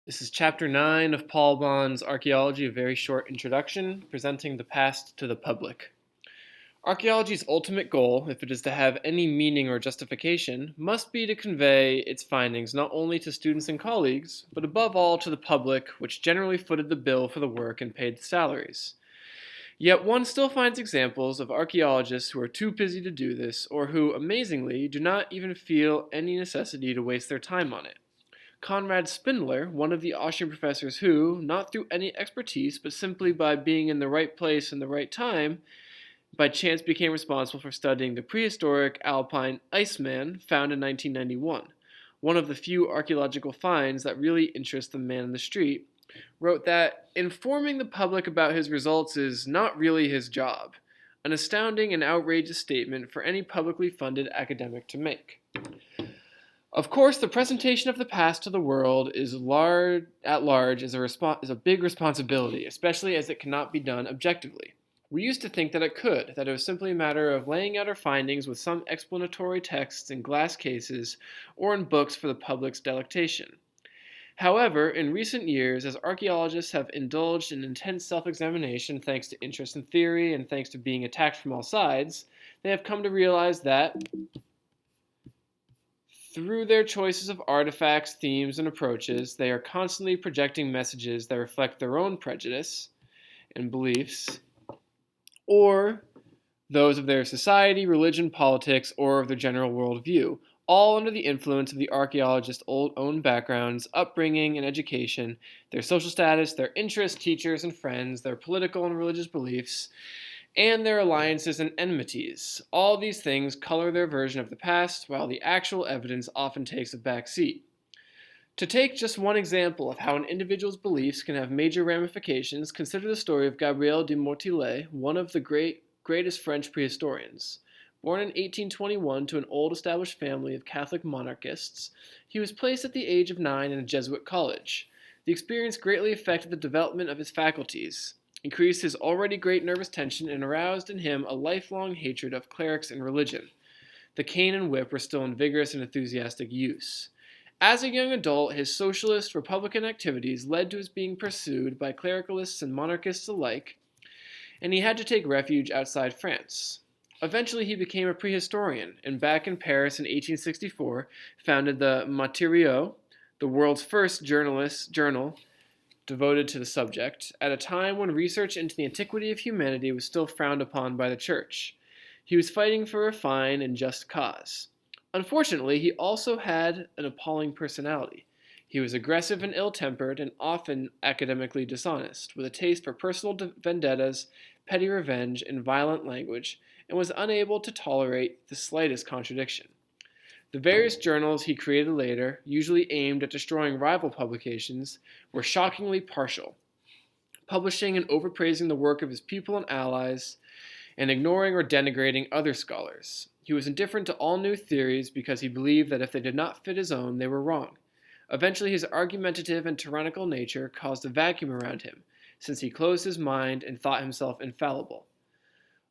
This is Chapter 9 of Paul Bahn's Archaeology, a very short introduction, presenting the past to the public. Archaeology's ultimate goal, if it is to have any meaning or justification, must be to convey its findings not only to students and colleagues, but above all to the public, which generally footed the bill for the work and paid the salaries. Yet one still finds examples of archaeologists who are too busy to do this, or who, amazingly, do not even feel any necessity to waste their time on it. Conrad Spindler, one of the Austrian professors who, not through any expertise, but simply by being in the right place in the right time, by chance became responsible for studying the prehistoric alpine iceman found in 1991, one of the few archaeological finds that really interest the man in the street, wrote that informing the public about his results is not really his job, an astounding and outrageous statement for any publicly funded academic to make. Of course, the presentation of the past to the world at large is a big responsibility, especially as it cannot be done objectively. We used to think that it could, that it was simply a matter of laying out our findings with some explanatory texts in glass cases or in books for the public's delectation. However, in recent years, as archaeologists have indulged in intense self-examination thanks to interest in theory and thanks to being attacked from all sides, they have come to realize that through their choices of artifacts, themes, and approaches, they are constantly projecting messages that reflect their own prejudice and beliefs, or those of their society, religion, politics, or of their general worldview, all under the influence of the archaeologist's own backgrounds, upbringing, and education, their social status, their interests, teachers, and friends, their political and religious beliefs, and their alliances and enmities. All these things color their version of the past, while the actual evidence often takes a back seat. To take just one example of how an individual's beliefs can have major ramifications, consider the story of Gabriel de Mortillet, one of the greatest French prehistorians. Born in 1821 to an old established family of Catholic monarchists, he was placed at the age of 9 in a Jesuit college. The experience greatly affected the development of his faculties, increased his already great nervous tension, and aroused in him a lifelong hatred of clerics and religion. The cane and whip were still in vigorous and enthusiastic use. As a young adult, his socialist Republican activities led to his being pursued by clericalists and monarchists alike, and he had to take refuge outside France. Eventually, he became a prehistorian, and back in Paris in 1864, founded the Matériaux, the world's first journal devoted to the subject, at a time when research into the antiquity of humanity was still frowned upon by the church. He was fighting for a fine and just cause. Unfortunately, he also had an appalling personality. He was aggressive and ill-tempered and often academically dishonest, with a taste for personal vendettas, petty revenge, and violent language, and was unable to tolerate the slightest contradiction. The various journals he created later, usually aimed at destroying rival publications, were shockingly partial, publishing and overpraising the work of his people and allies, and ignoring or denigrating other scholars. He was indifferent to all new theories because he believed that if they did not fit his own, they were wrong. Eventually, his argumentative and tyrannical nature caused a vacuum around him, since he closed his mind and thought himself infallible.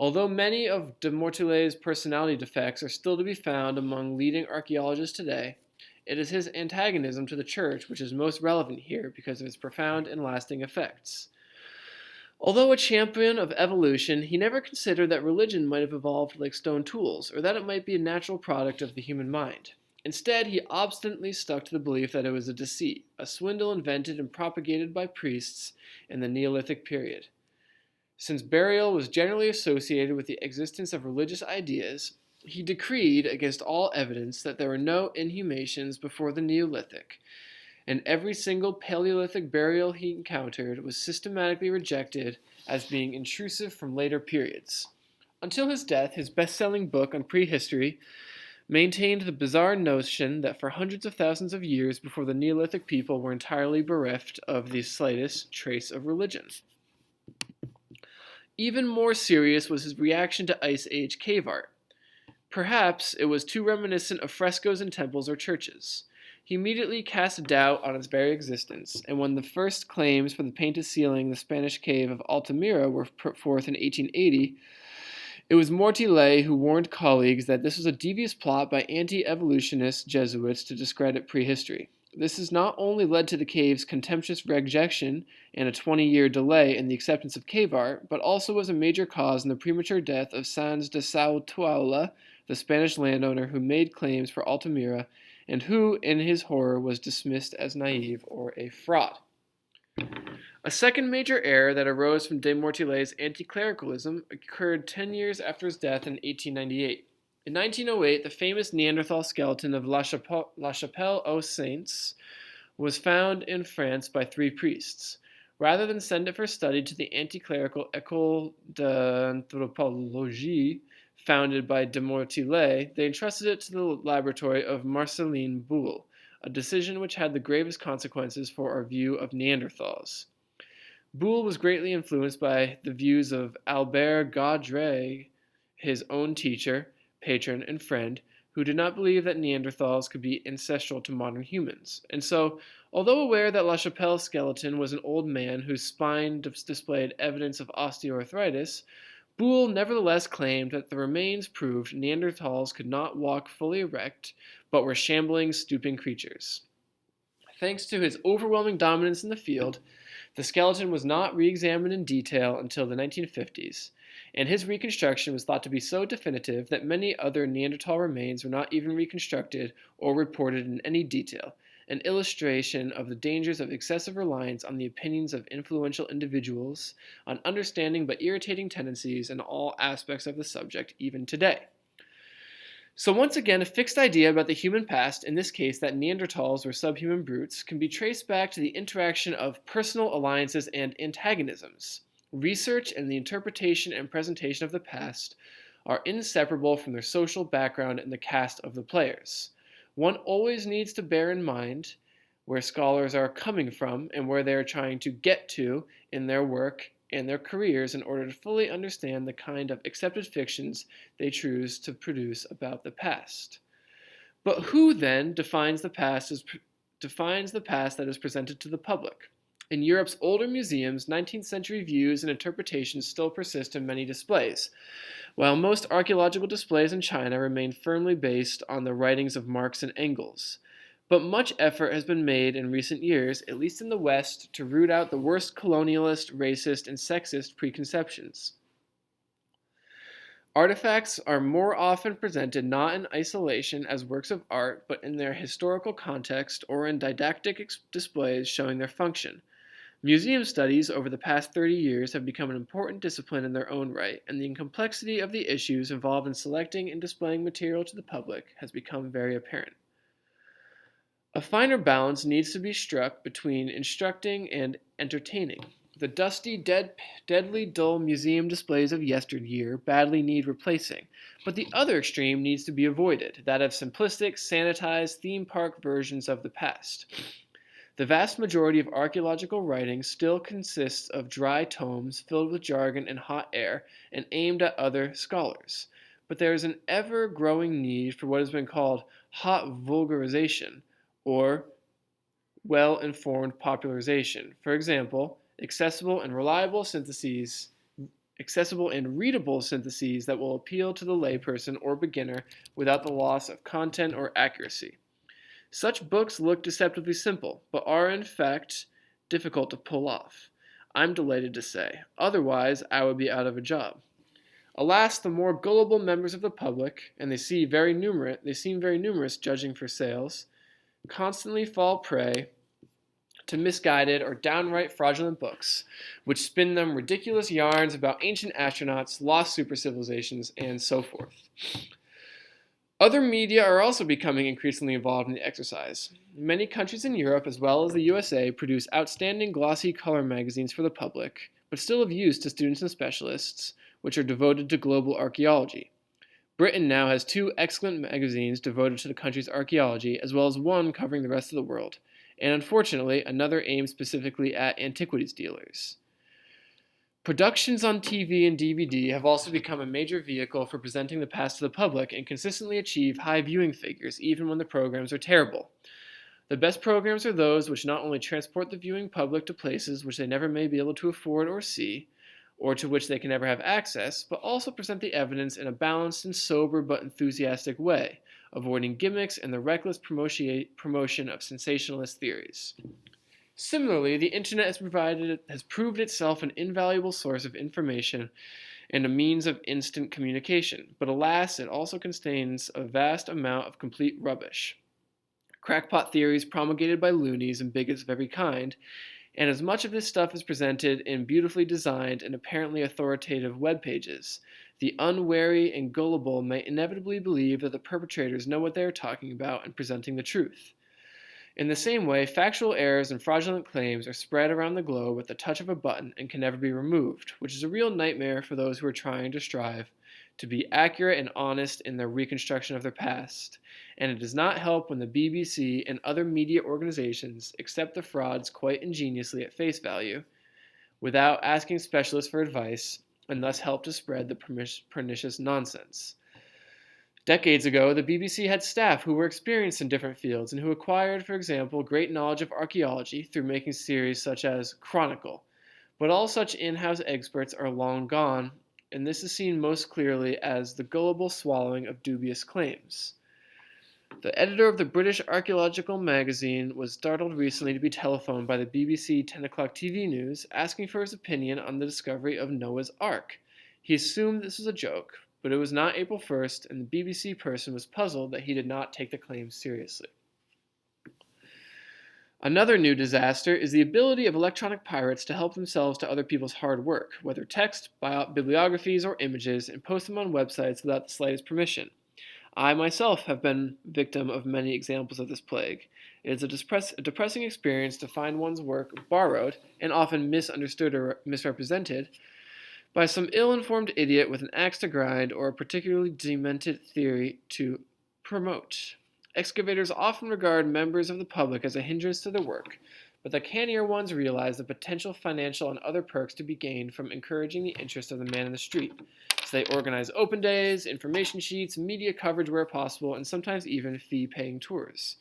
Although many of de Mortillet's personality defects are still to be found among leading archaeologists today, it is his antagonism to the church which is most relevant here because of its profound and lasting effects. Although a champion of evolution, he never considered that religion might have evolved like stone tools, or that it might be a natural product of the human mind. Instead, he obstinately stuck to the belief that it was a deceit, a swindle invented and propagated by priests in the Neolithic period. Since burial was generally associated with the existence of religious ideas, he decreed against all evidence that there were no inhumations before the Neolithic, and every single Paleolithic burial he encountered was systematically rejected as being intrusive from later periods. Until his death, his best-selling book on prehistory maintained the bizarre notion that for hundreds of thousands of years before the Neolithic people were entirely bereft of the slightest trace of religion. Even more serious was his reaction to Ice Age cave art. Perhaps it was too reminiscent of frescoes in temples or churches. He immediately cast a doubt on its very existence, and when the first claims for the painted ceiling the Spanish cave of Altamira were put forth in 1880, it was Mortillet who warned colleagues that this was a devious plot by anti-evolutionist Jesuits to discredit prehistory. This has not only led to the cave's contemptuous rejection and a 20-year delay in the acceptance of cave art, but also was a major cause in the premature death of Sanz de Sautuola, the Spanish landowner who made claims for Altamira and who, in his horror, was dismissed as naive or a fraud. A second major error that arose from de Mortillet's anti-clericalism occurred 10 years after his death in 1898. In 1908, the famous Neanderthal skeleton of La Chapelle aux Saints was found in France by 3 priests. Rather than send it for study to the anti-clerical École d'Anthropologie founded by de Mortillet, they entrusted it to the laboratory of Marcelin Boule, a decision which had the gravest consequences for our view of Neanderthals. Boule was greatly influenced by the views of Albert Gaudret, his own teacher, patron, and friend, who did not believe that Neanderthals could be ancestral to modern humans. And so, although aware that La Chapelle's skeleton was an old man whose spine displayed evidence of osteoarthritis, Boule nevertheless claimed that the remains proved Neanderthals could not walk fully erect, but were shambling, stooping creatures. Thanks to his overwhelming dominance in the field, the skeleton was not re-examined in detail until the 1950s, and his reconstruction was thought to be so definitive that many other Neanderthal remains were not even reconstructed or reported in any detail, an illustration of the dangers of excessive reliance on the opinions of influential individuals, on understanding but irritating tendencies in all aspects of the subject even today. So once again, a fixed idea about the human past, in this case that Neanderthals were subhuman brutes, can be traced back to the interaction of personal alliances and antagonisms. Research and the interpretation and presentation of the past are inseparable from their social background and the cast of the players. One always needs to bear in mind where scholars are coming from and where they are trying to get to in their work and their careers in order to fully understand the kind of accepted fictions they choose to produce about the past. But who then defines the past that is presented to the public? In Europe's older museums, 19th century views and interpretations still persist in many displays, while most archaeological displays in China remain firmly based on the writings of Marx and Engels. But much effort has been made in recent years, at least in the West, to root out the worst colonialist, racist, and sexist preconceptions. Artifacts are more often presented not in isolation as works of art, but in their historical context or in didactic displays showing their function. Museum studies over the past 30 years have become an important discipline in their own right, and the complexity of the issues involved in selecting and displaying material to the public has become very apparent. A finer balance needs to be struck between instructing and entertaining. The dusty, deadly dull museum displays of yesteryear badly need replacing, but the other extreme needs to be avoided, that of simplistic, sanitized theme park versions of the past. The vast majority of archaeological writing still consists of dry tomes filled with jargon and hot air and aimed at other scholars. But there is an ever-growing need for what has been called hot vulgarization, or well-informed popularization. For example, accessible and readable syntheses that will appeal to the layperson or beginner without the loss of content or accuracy. Such books look deceptively simple, but are in fact difficult to pull off. I'm delighted to say. Otherwise, I would be out of a job. Alas, the more gullible members of the public, and they seem very numerous judging for sales, constantly fall prey to misguided or downright fraudulent books, which spin them ridiculous yarns about ancient astronauts, lost supercivilizations, and so forth. Other media are also becoming increasingly involved in the exercise. Many countries in Europe, as well as the USA, produce outstanding glossy color magazines for the public, but still of use to students and specialists, which are devoted to global archaeology. Britain now has 2 excellent magazines devoted to the country's archaeology, as well as one covering the rest of the world, and unfortunately, another aimed specifically at antiquities dealers. Productions on TV and DVD have also become a major vehicle for presenting the past to the public and consistently achieve high viewing figures, even when the programs are terrible. The best programs are those which not only transport the viewing public to places which they never may be able to afford or see, or to which they can never have access, but also present the evidence in a balanced and sober but enthusiastic way, avoiding gimmicks and the reckless promotion of sensationalist theories. Similarly, the internet has proved itself an invaluable source of information and a means of instant communication, but alas, it also contains a vast amount of complete rubbish. Crackpot theories promulgated by loonies and bigots of every kind, and as much of this stuff is presented in beautifully designed and apparently authoritative web pages, the unwary and gullible may inevitably believe that the perpetrators know what they are talking about and presenting the truth. In the same way, factual errors and fraudulent claims are spread around the globe with the touch of a button and can never be removed, which is a real nightmare for those who are trying to strive to be accurate and honest in their reconstruction of their past. And it does not help when the BBC and other media organizations accept the frauds quite ingeniously at face value, without asking specialists for advice, and thus help to spread the pernicious nonsense. Decades ago, the BBC had staff who were experienced in different fields and who acquired, for example, great knowledge of archaeology through making series such as Chronicle. But all such in-house experts are long gone, and this is seen most clearly as the gullible swallowing of dubious claims. The editor of the British Archaeological magazine was startled recently to be telephoned by the BBC 10 o'clock TV news asking for his opinion on the discovery of Noah's Ark. He assumed this was a joke, but it was not April 1st, and the BBC person was puzzled that he did not take the claims seriously. Another new disaster is the ability of electronic pirates to help themselves to other people's hard work, whether text, bibliographies, or images, and post them on websites without the slightest permission. I myself have been victim of many examples of this plague. It is a depressing experience to find one's work borrowed, and often misunderstood or misrepresented, by some ill-informed idiot with an axe to grind or a particularly demented theory to promote. Excavators often regard members of the public as a hindrance to their work, but the cannier ones realize the potential financial and other perks to be gained from encouraging the interest of the man in the street. So they organize open days, information sheets, media coverage where possible, and sometimes even fee-paying tours.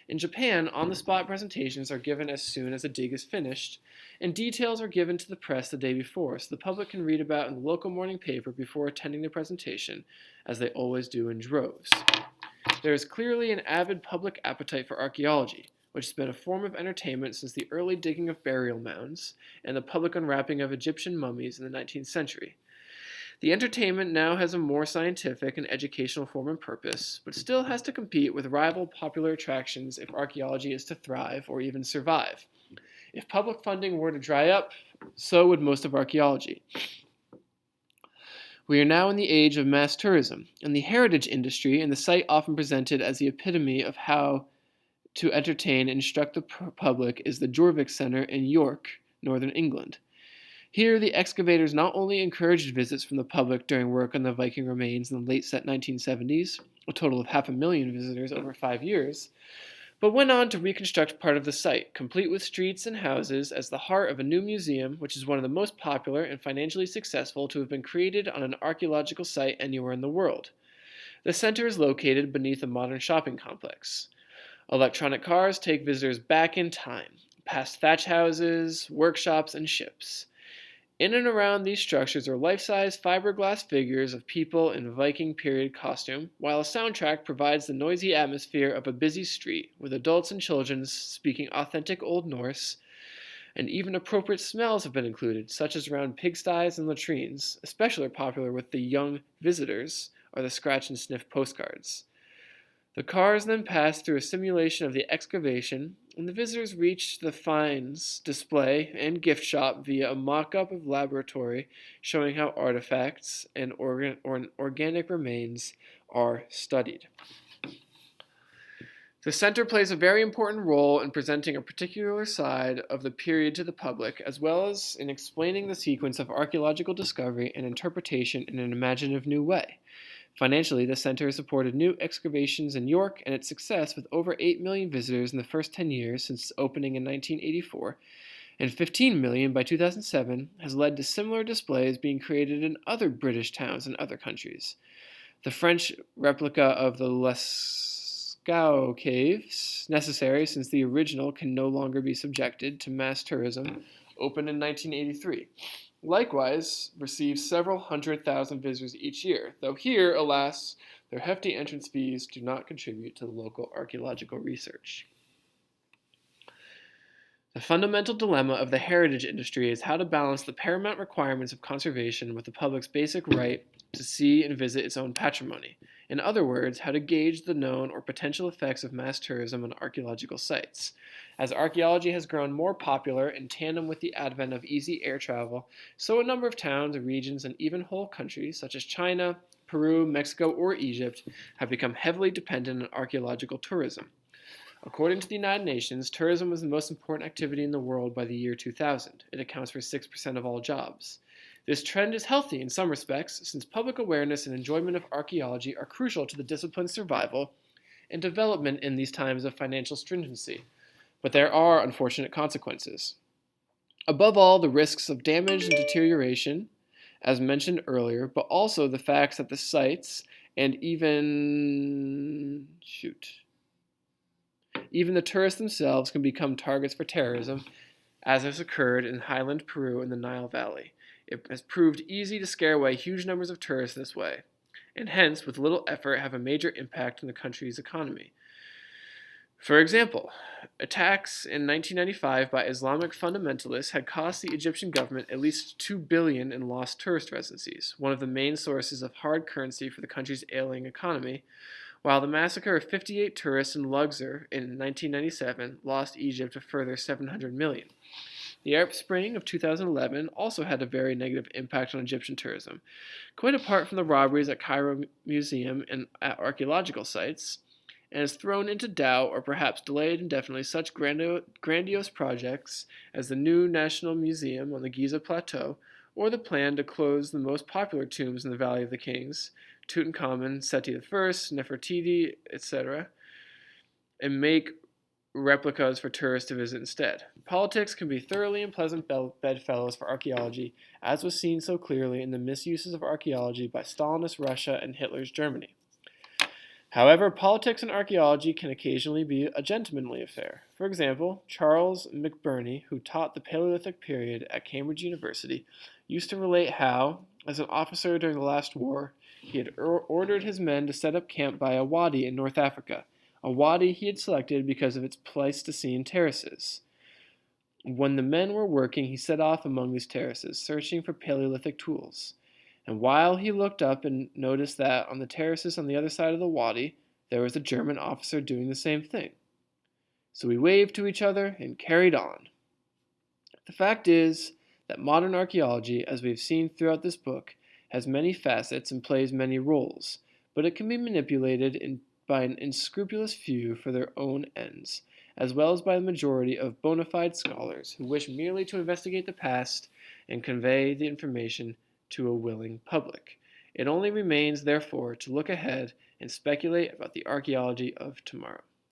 In Japan, on-the-spot presentations are given as soon as a dig is finished, and details are given to the press the day before, so the public can read about in the local morning paper before attending the presentation, as they always do in droves. There is clearly an avid public appetite for archaeology, which has been a form of entertainment since the early digging of burial mounds and the public unwrapping of Egyptian mummies in the 19th century. The entertainment now has a more scientific and educational form and purpose, but still has to compete with rival popular attractions if archaeology is to thrive or even survive. If public funding were to dry up, so would most of archaeology. We are now in the age of mass tourism, and the heritage industry and the site often presented as the epitome of how to entertain and instruct the public is the Jorvik Centre in York, Northern England. Here, the excavators not only encouraged visits from the public during work on the Viking remains in the late 1970s, a total of 500,000 visitors over 5 years, but went on to reconstruct part of the site, complete with streets and houses, as the heart of a new museum, which is one of the most popular and financially successful to have been created on an archaeological site anywhere in the world. The center is located beneath a modern shopping complex. Electronic cars take visitors back in time, past thatch houses, workshops, and ships. In and around these structures are life-size fiberglass figures of people in Viking period costume, while a soundtrack provides the noisy atmosphere of a busy street, with adults and children speaking authentic Old Norse, and even appropriate smells have been included, such as around pigsties and latrines. Especially popular with the young visitors are the scratch and sniff postcards. The cars then pass through a simulation of the excavation, and the visitors reach the finds display and gift shop via a mock-up of laboratory showing how artifacts and organic remains are studied. The center plays a very important role in presenting a particular side of the period to the public, as well as in explaining the sequence of archaeological discovery and interpretation in an imaginative new way. Financially, the center has supported new excavations in York, and its success with over 8 million visitors in the first 10 years since its opening in 1984, and 15 million by 2007, has led to similar displays being created in other British towns and other countries. The French replica of the Gao caves, necessary since the original can no longer be subjected to mass tourism, opened in 1983. Likewise, receives several 100,000 visitors each year, though here, alas, their hefty entrance fees do not contribute to the local archaeological research. The fundamental dilemma of the heritage industry is how to balance the paramount requirements of conservation with the public's basic right to see and visit its own patrimony. In other words, how to gauge the known or potential effects of mass tourism on archaeological sites. As archaeology has grown more popular in tandem with the advent of easy air travel, so a number of towns, regions, and even whole countries, such as China, Peru, Mexico, or Egypt, have become heavily dependent on archaeological tourism. According to the United Nations, tourism was the most important activity in the world by the year 2000. It accounts for 6% of all jobs. This trend is healthy in some respects, since public awareness and enjoyment of archaeology are crucial to the discipline's survival and development in these times of financial stringency. But there are unfortunate consequences. Above all, the risks of damage and deterioration, as mentioned earlier, but also the facts that the sites and even the tourists themselves can become targets for terrorism, as has occurred in highland Peru and the Nile Valley. It has proved easy to scare away huge numbers of tourists this way, and hence, with little effort, have a major impact on the country's economy. For example, attacks in 1995 by Islamic fundamentalists had cost the Egyptian government at least $2 billion in lost tourist residencies, one of the main sources of hard currency for the country's ailing economy, while the massacre of 58 tourists in Luxor in 1997 lost Egypt a further $700 million. The Arab Spring of 2011 also had a very negative impact on Egyptian tourism. Quite apart from the robberies at Cairo Museum and at archaeological sites, and has thrown into doubt or perhaps delayed indefinitely such grandiose projects as the new National Museum on the Giza Plateau or the plan to close the most popular tombs in the Valley of the Kings, Tutankhamun, Seti I, Nefertiti, etc., and make replicas for tourists to visit instead. Politics can be thoroughly unpleasant bedfellows for archaeology, as was seen so clearly in the misuses of archaeology by Stalinist Russia and Hitler's Germany. However, politics and archaeology can occasionally be a gentlemanly affair. For example, Charles McBurney, who taught the Paleolithic period at Cambridge University, used to relate how, as an officer during the last war, he had ordered his men to set up camp by a wadi in North Africa, a wadi he had selected because of its Pleistocene terraces. When the men were working, he set off among these terraces, searching for Paleolithic tools. And while he looked up and noticed that on the terraces on the other side of the wadi, there was a German officer doing the same thing. So we waved to each other and carried on. The fact is that modern archaeology, as we've seen throughout this book, has many facets and plays many roles, but it can be manipulated by an unscrupulous few for their own ends, as well as by the majority of bona fide scholars who wish merely to investigate the past and convey the information to a willing public. It only remains, therefore, to look ahead and speculate about the archaeology of tomorrow.